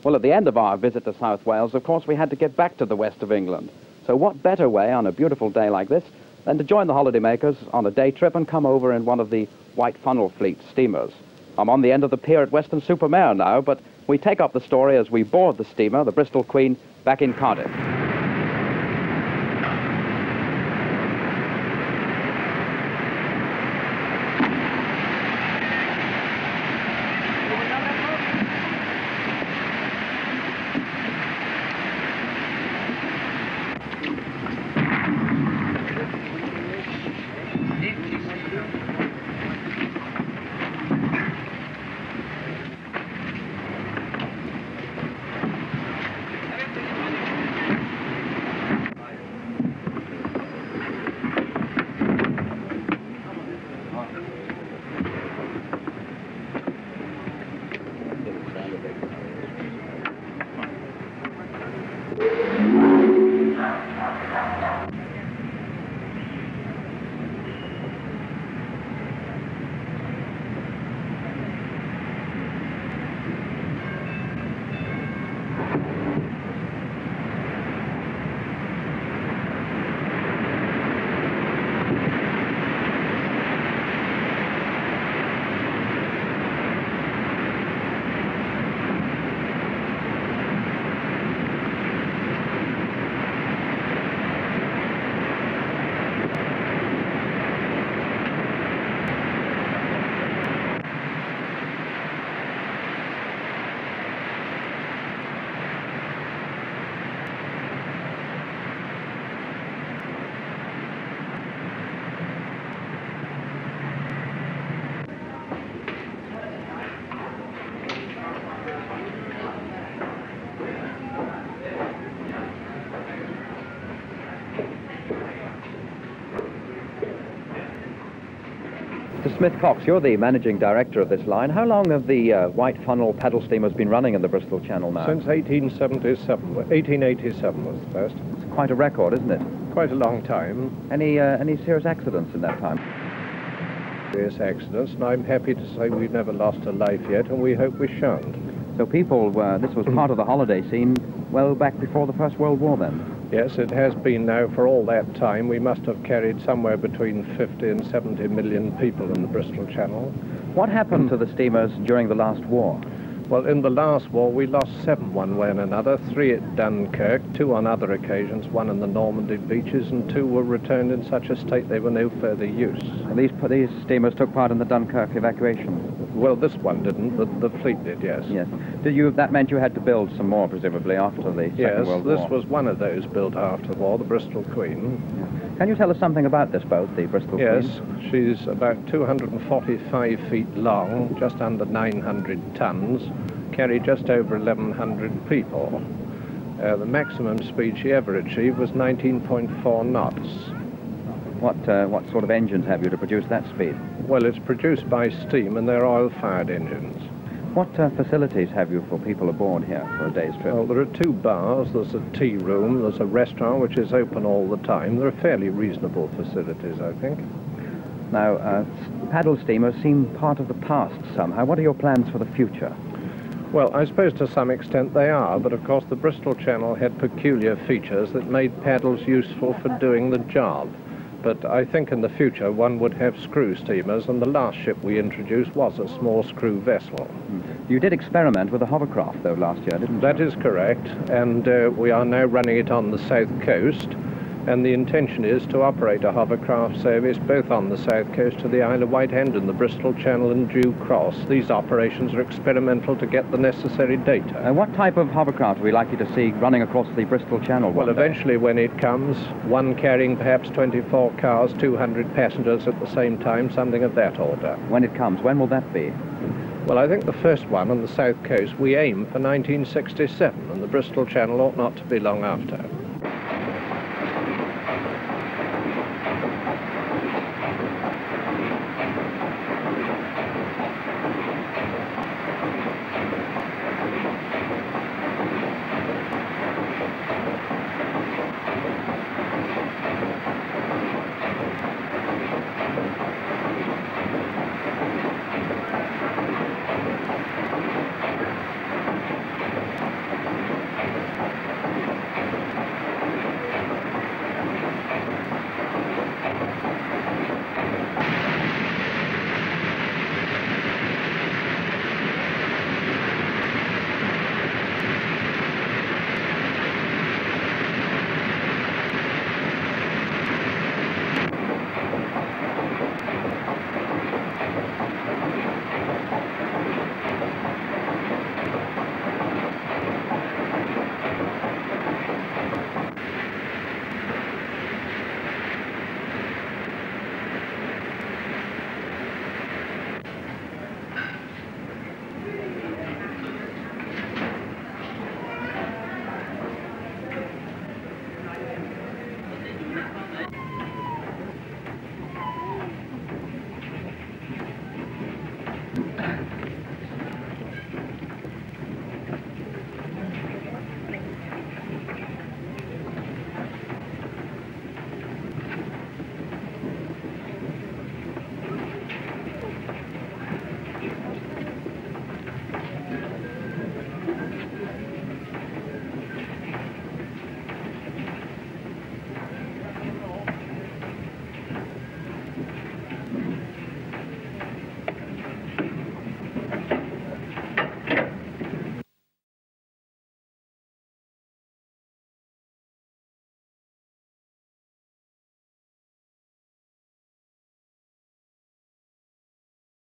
Well, at the end of our visit to South Wales, of course, we had to get back to the west of England. So what better way on a beautiful day like this than to join the holidaymakers on a day trip and come over in one of the White Funnel Fleet steamers. I'm on the end of the pier at Weston-super-Mare now, but we take up the story as we board the steamer, the Bristol Queen, back in Cardiff. Smith Cox, you're the managing director of this line. How long have the White Funnel paddle steamers been running in the Bristol Channel now? Since 1877. 1887 was the first. It's quite a record, isn't it? Quite a long time. Any serious accidents in that time? Serious accidents, and I'm happy to say we've never lost a life yet, and we hope we shan't. So people, this was part of the holiday scene well back before the First World War then? Yes, it has been now for all that time. We must have carried somewhere between 50 and 70 million people in the Bristol Channel. What happened to the steamers during the last war? Well, in the last war, we lost 7 one way and another, 3 at Dunkirk, 2 on other occasions, 1 in the Normandy beaches, and 2 were returned in such a state they were no further use. And these steamers took part in the Dunkirk evacuation? Well, this one didn't, but the fleet did, yes. Yes. That meant you had to build some more, presumably, after the Second World War? Yes, this was one of those built after the war, the Bristol Queen. Yeah. Can you tell us something about this boat, the Bristol Queen? Yes, she's about 245 feet long, just under 900 tons, carried just over 1,100 people. The maximum speed she ever achieved was 19.4 knots. What sort of engines have you to produce that speed? Well, it's produced by steam, and they're oil-fired engines. What facilities have you for people aboard here for a day's trip? Well, there are 2 bars, there's a tea room, there's a restaurant which is open all the time. There are fairly reasonable facilities, I think. Now, paddle steamers seem part of the past somehow. What are your plans for the future? Well, I suppose to some extent they are, but of course the Bristol Channel had peculiar features that made paddles useful for doing the job. But I think in the future one would have screw steamers, and the last ship we introduced was a small screw vessel. You did experiment with a hovercraft, though, last year, didn't you? That is correct, and we are now running it on the south coast, and the intention is to operate a hovercraft service both on the south coast to the Isle of Wight and in the Bristol Channel in due course. These operations are experimental to get the necessary data. What type of hovercraft are we likely to see running across the Bristol Channel? Well, eventually when it comes, one carrying perhaps 24 cars, 200 passengers at the same time, something of that order. When it comes, when will that be? Well, I think the first one on the south coast we aim for 1967, and the Bristol Channel ought not to be long after.